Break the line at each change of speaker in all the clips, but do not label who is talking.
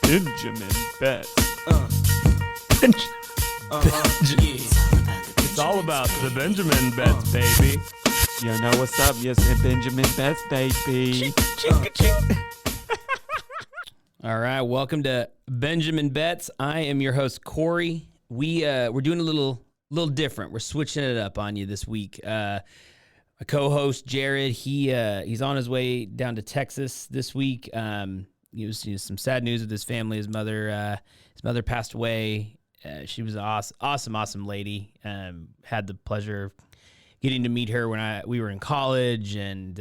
Benjamin Betts. It's all about the Benjamin Betts, baby. You know what's up? Yes, Benjamin Betts, baby.
All right, welcome to Benjamin Betts. I am your host, Corey. We're doing a little different. We're switching it up on you this week. My co-host Jared, he's on his way down to Texas this week. He was some sad news with his family. His mother passed away. She was an awesome lady. Had the pleasure of getting to meet her when we were in college, and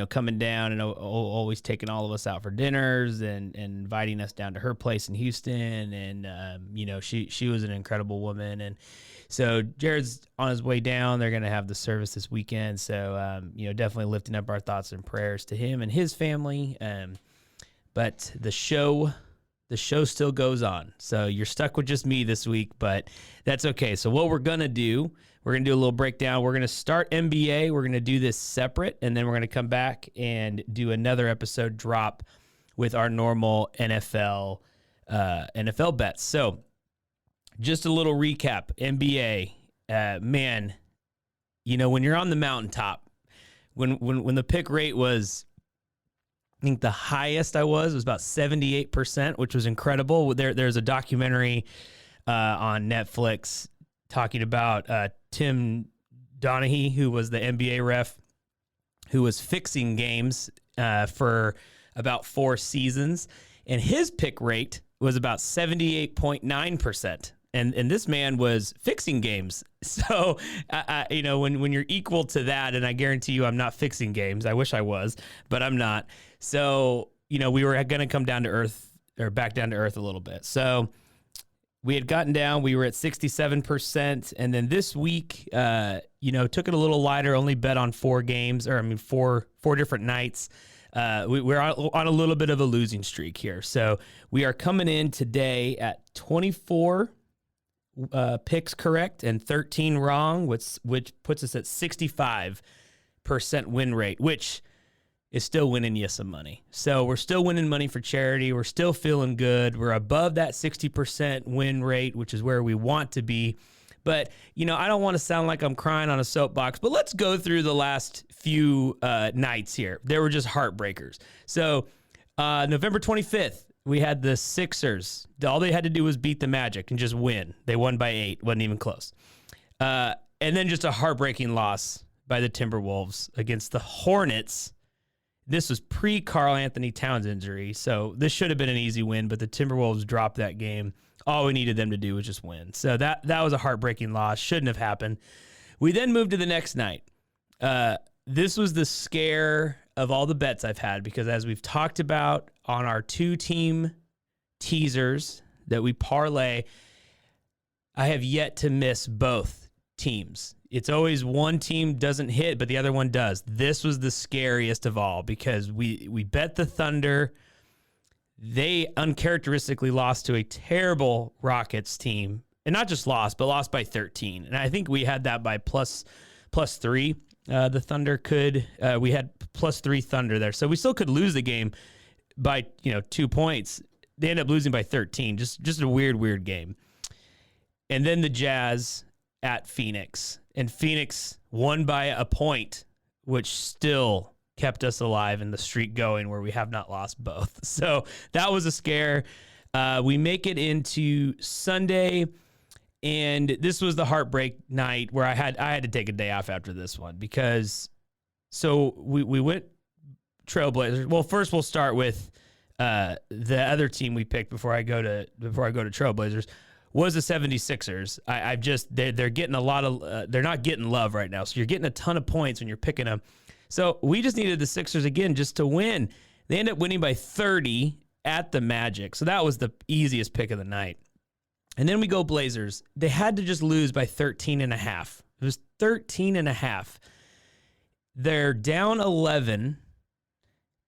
coming down and always taking all of us out for dinners and inviting us down to her place in Houston. And she was an incredible woman. And so Jared's on his way down. They're going to have the service this weekend. So definitely lifting up our thoughts and prayers to him and his family. But the show still goes on. So you're stuck with just me this week, but that's okay. So what we're going to do, we're going to do a little breakdown. We're going to start NBA. We're going to do this separate, and then we're going to come back and do another episode drop with our normal NFL bets. So just a little recap. NBA, man, when you're on the mountaintop, when the pick rate was, I think the highest I was about 78%, which was incredible. There's a documentary on Netflix talking about Tim Donaghy, who was the NBA ref, who was fixing games for about 4 seasons, and his pick rate was about 78.9%. And this man was fixing games. So, when you're equal to that, and I guarantee you I'm not fixing games. I wish I was, but I'm not. So, we were going to come down to earth, or back down to earth a little bit. So we had gotten down. We were at 67%. And then this week, took it a little lighter, only bet on 4 games, four different nights. We're on a little bit of a losing streak here. So we are coming in today at 24 picks correct and 13 wrong, which puts us at 65% win rate, which is still winning you some money. So we're still winning money for charity. We're still feeling good. We're above that 60% win rate, which is where we want to be. But, I don't want to sound like I'm crying on a soapbox, but let's go through the last few nights here. They were just heartbreakers. So November 25th, we had the Sixers. All they had to do was beat the Magic and just win. They won by 8. Wasn't even close. And then just a heartbreaking loss by the Timberwolves against the Hornets. This was pre-Karl Anthony Towns injury, so this should have been an easy win, but the Timberwolves dropped that game. All we needed them to do was just win. So that was a heartbreaking loss. Shouldn't have happened. We then moved to the next night. This was the scare of all the bets I've had, because as we've talked about on our 2-team teasers that we parlay, I have yet to miss both teams. It's always one team doesn't hit, but the other one does. This was the scariest of all, because we bet the Thunder. They uncharacteristically lost to a terrible Rockets team, and not just lost, but lost by 13. And I think we had that by plus 3. The Thunder we had plus 3 Thunder there. So we still could lose the game by, 2 points. They ended up losing by 13. Just a weird game. And then the Jazz at Phoenix. And Phoenix won by a point, which still kept us alive in the streak going where we have not lost both. So that was a scare. We make it into Sunday, and this was the heartbreak night where I had to take a day off after this one, because we went Trailblazers. Well, first we'll start with the other team we picked before I go to Trailblazers was the 76ers. They're getting a lot of they're not getting love right now. So you're getting a ton of points when you're picking them. So we just needed the Sixers again just to win. They ended up winning by 30 at the Magic. So that was the easiest pick of the night. And then we go Blazers. They had to just lose by 13.5. It was 13.5. They're down 11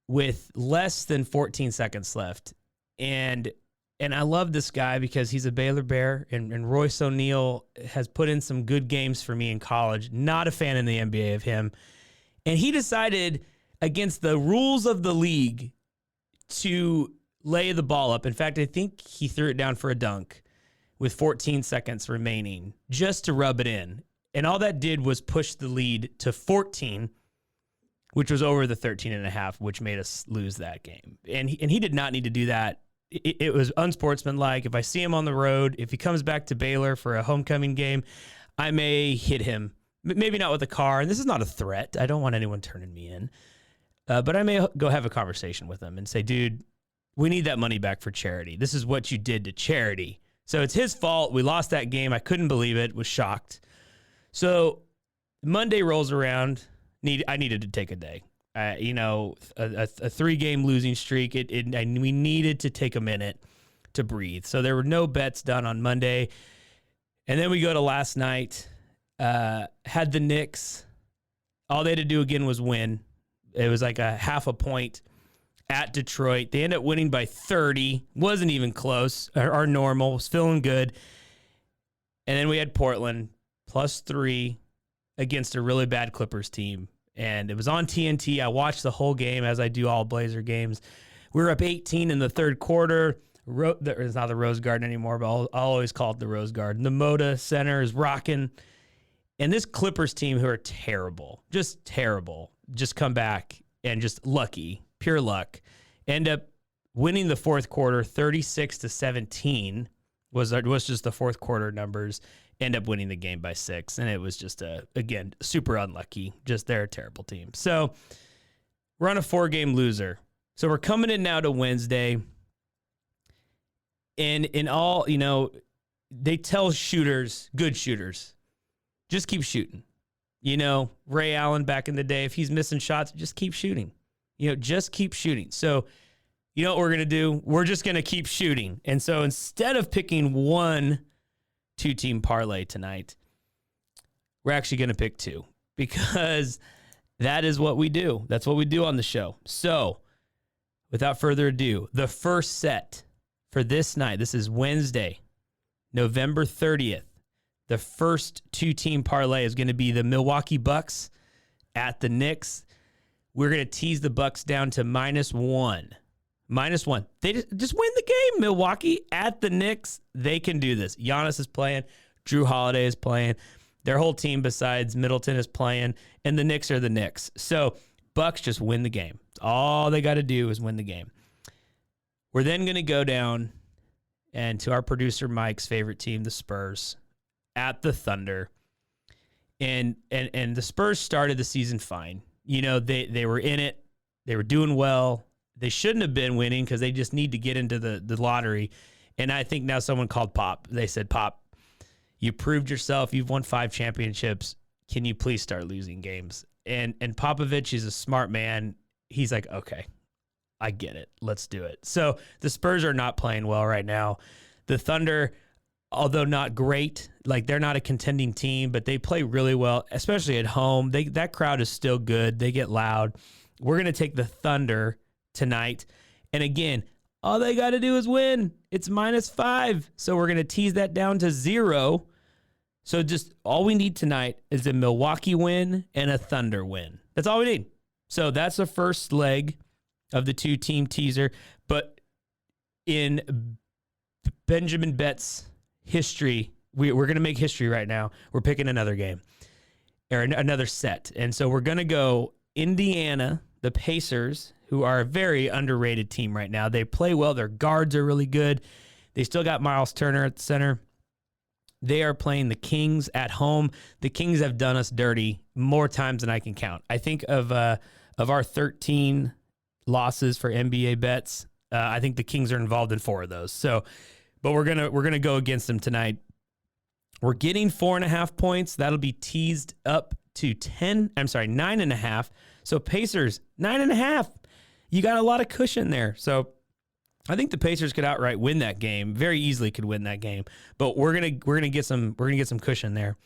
with less than 14 seconds left. And I love this guy because he's a Baylor Bear, and Royce O'Neal has put in some good games for me in college. Not a fan in the NBA of him. And he decided, against the rules of the league, to lay the ball up. In fact, I think he threw it down for a dunk with 14 seconds remaining just to rub it in. And all that did was push the lead to 14, which was over the 13.5, which made us lose that game. And he did not need to do that. It was unsportsmanlike. If I see him on the road, if he comes back to Baylor for a homecoming game, I may hit him. Maybe not with a car. And this is not a threat. I don't want anyone turning me in. But I may go have a conversation with him and say, dude, we need that money back for charity. This is what you did to charity. So it's his fault. We lost that game. I couldn't believe it. Was shocked. So Monday rolls around. I needed to take a day. A 3-game losing streak. We needed to take a minute to breathe. So there were no bets done on Monday. And then we go to last night. Had the Knicks. All they had to do again was win. It was like a half a point at Detroit. They ended up winning by 30. Wasn't even close. Our normal. Was feeling good. And then we had Portland +3 against a really bad Clippers team. And it was on TNT. I watched the whole game, as I do all Blazer games. We were up 18 in the third quarter. It's not the Rose Garden anymore, but I'll always call it the Rose Garden. The Moda Center is rocking. And this Clippers team, who are terrible, just come back and just lucky, pure luck, end up winning the fourth quarter 36-17 was just the fourth quarter numbers. End up winning the game by 6. And it was just, again, super unlucky. Just they're a terrible team. So we're on a 4-game loser. So we're coming in now to Wednesday. And in all, they tell shooters, good shooters, just keep shooting. Ray Allen back in the day, if he's missing shots, just keep shooting. Just keep shooting. So you know what we're going to do? We're just going to keep shooting. And so instead of picking one 2-team parlay tonight, we're actually going to pick 2 because that is what we do. That's what we do on the show. So without further ado, the first set for this night, this is Wednesday, November 30th. The first 2-team parlay is going to be the Milwaukee Bucks at the Knicks. We're going to tease the Bucks down to -1. -1. They just win the game. Milwaukee at the Knicks. They can do this. Giannis is playing. Drew Holiday is playing. Their whole team besides Middleton is playing. And the Knicks are the Knicks. So Bucks just win the game. All they got to do is win the game. We're then going to go down and to our producer Mike's favorite team, the Spurs, at the Thunder. And the Spurs started the season fine. They were in it. They were doing well. They shouldn't have been winning because they just need to get into the lottery. And I think now someone called Pop. They said, Pop, you proved yourself. You've won 5 championships. Can you please start losing games? And Popovich is a smart man. He's like, okay, I get it. Let's do it. So the Spurs are not playing well right now. The Thunder, although not great, like they're not a contending team, but they play really well, especially at home. That crowd is still good. They get loud. We're going to take the Thunder tonight. And again, all they got to do is win. It's -5. So we're going to tease that down to 0. So just all we need tonight is a Milwaukee win and a Thunder win. That's all we need. So that's the first leg of the 2-team teaser. But in Benjamin Betts history, we're going to make history right now. We're picking another game or another set. And so we're going to go Indiana, the Pacers, who are a very underrated team right now. They play well. Their guards are really good. They still got Miles Turner at the center. They are playing the Kings at home. The Kings have done us dirty more times than I can count. I think of our 13 losses for NBA bets, I think the Kings are involved in 4 of those. So, but we're gonna go against them tonight. We're getting 4.5 points. That'll be teased up to 9.5. So Pacers 9.5. You got a lot of cushion there. So I think the Pacers could outright win that game. Very easily could win that game. But we're gonna get some cushion there.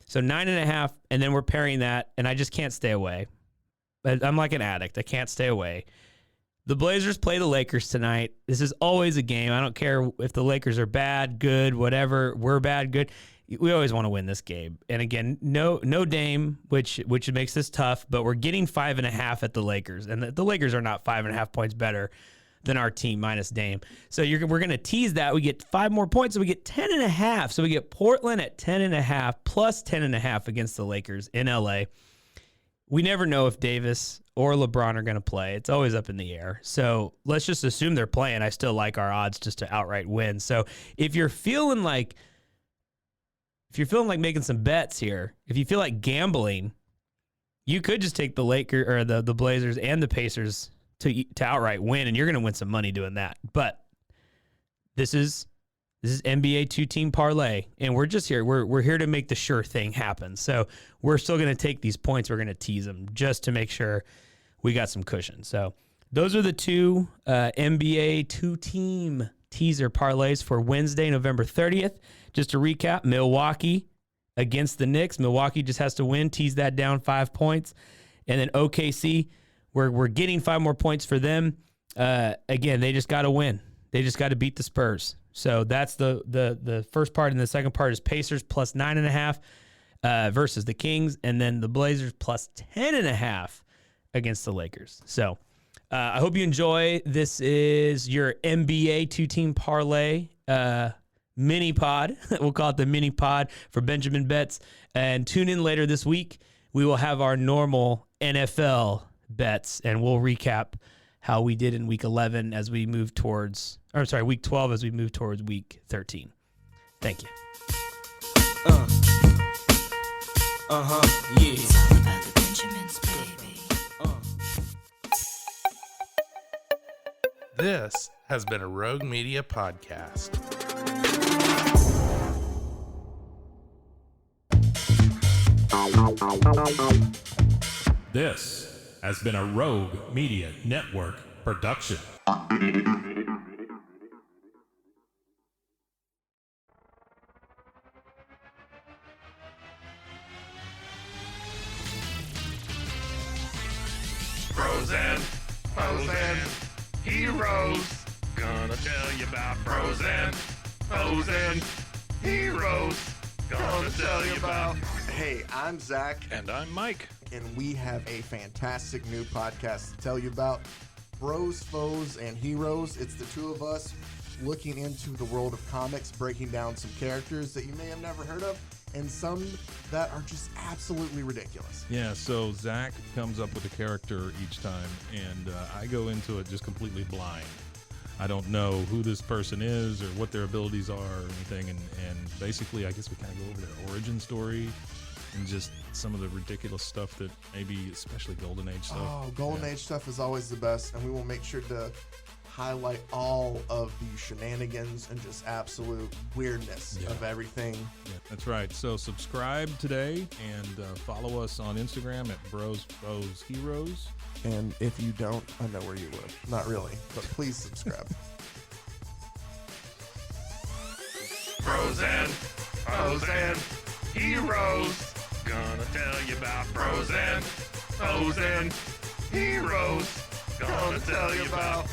So 9.5, and then we're pairing that, and I just can't stay away. I'm like an addict. I can't stay away. The Blazers play the Lakers tonight. This is always a game. I don't care if the Lakers are bad, good, whatever. We're bad, good. We always want to win this game. And again, no Dame, which makes this tough, but we're getting 5.5 at the Lakers. And the Lakers are not 5.5 points better than our team minus Dame. So we're going to tease that. We get 5 more points, so we get 10.5. So we get Portland at 10.5 plus 10.5 against the Lakers in LA. We never know if Davis or LeBron are going to play. It's always up in the air. So let's just assume they're playing. I still like our odds just to outright win. So if you're feeling like making some bets here, if you feel like gambling, you could just take the Lakers or the Blazers and the Pacers to outright win, and you're going to win some money doing that. But this is NBA 2-team parlay, and we're just here. We're here to make the sure thing happen. So we're still going to take these points. We're going to tease them just to make sure we got some cushion. So those are the 2 NBA 2-team teaser parlays for Wednesday, November 30th. Just to recap, Milwaukee against the Knicks. Milwaukee just has to win, tease that down 5 points. And then OKC, we're getting 5 more points for them. Again, they just got to win. They just got to beat the Spurs. So that's the first part. And the second part is Pacers plus 9.5 versus the Kings. And then the Blazers plus 10.5 against the Lakers. So I hope you enjoy. This is your NBA 2-team parlay mini pod. We'll call it the mini pod for Benjamin Bets. And tune in later this week. We will have our normal NFL bets, and we'll recap how we did in week 11 as we move towards, week 12 as we move towards week 13. Thank you.
Yeah.
It's all about the Benjamins, baby.
This has been a Rogue Media podcast.
This has been a Rogue Media Network production.
Frozen, heroes. Gonna tell you about Frozen, heroes. Gonna tell you about.
Hey, I'm Zach,
And I'm Mike.
and we have a fantastic new podcast to tell you about. Bros, Foes, and Heroes. It's the 2 of us looking into the world of comics, breaking down some characters that you may have never heard of, and some that are just absolutely ridiculous.
Yeah, so Zach comes up with a character each time, and I go into it just completely blind. I don't know who this person is or what their abilities are or anything, and basically I guess we kind of go over their origin story and just some of the ridiculous stuff that maybe, especially Golden Age stuff.
Oh, Golden Age stuff is always the best, and we will make sure to highlight all of the shenanigans and just absolute weirdness of everything.
Yeah, that's right. So subscribe today and follow us on Instagram at Bros, Foes, Heroes.
And if you don't, I know where you live. Not really, but please subscribe.
Frozen, heroes. Gonna tell you about Frozen, heroes. Gonna tell you about.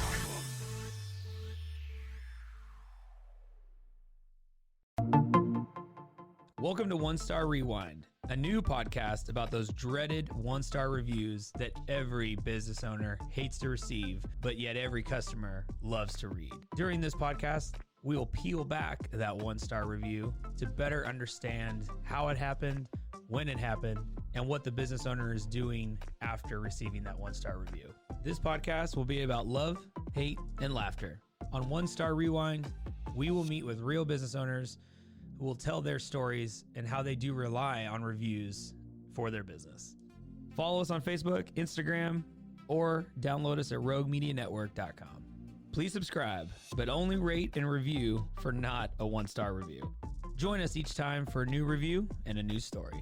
Welcome to One Star Rewind, a new podcast about those dreaded 1-star reviews that every business owner hates to receive, but yet every customer loves to read. During this podcast, we will peel back that 1-star review to better understand how it happened, when it happened, and what the business owner is doing after receiving that 1-star review. This podcast will be about love, hate, and laughter. On One Star Rewind, we will meet with real business owners who will tell their stories and how they do rely on reviews for their business. Follow us on Facebook, Instagram, or download us at roguemedianetwork.com. Please subscribe, but only rate and review for not a 1-star review. Join us each time for a new review and a new story.